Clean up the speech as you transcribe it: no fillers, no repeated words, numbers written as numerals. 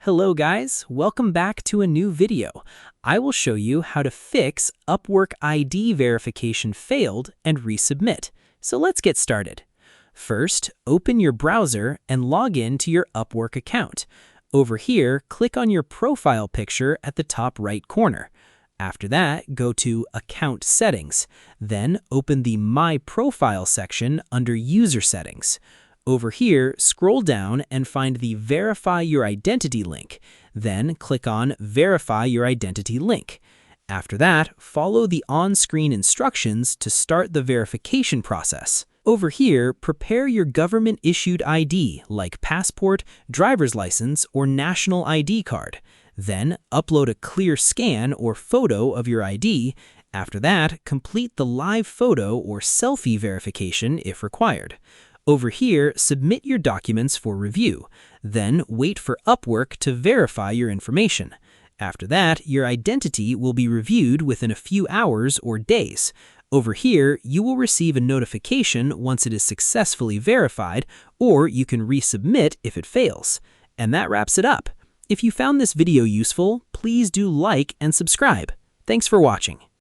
Hello guys, welcome back to a new video. I will show you how to fix Upwork ID verification failed and resubmit. So let's get started. First, open your browser and log in to your Upwork account. Over here, click on your profile picture at the top right corner. After that, go to Account Settings. Then open the My Profile section under User Settings. Over here, scroll down and find the Verify Your Identity link. Then click on Verify Your Identity link. After that, follow the on-screen instructions to start the verification process. Over here, prepare your government-issued ID like passport, driver's license, or national ID card. Then upload a clear scan or photo of your ID. After that, complete the live photo or selfie verification if required. Over here, submit your documents for review. Then wait for Upwork to verify your information. After that, your identity will be reviewed within a few hours or days. Over here, you will receive a notification once it is successfully verified, or you can resubmit if it fails. And that wraps it up. If you found this video useful, please do like and subscribe. Thanks for watching.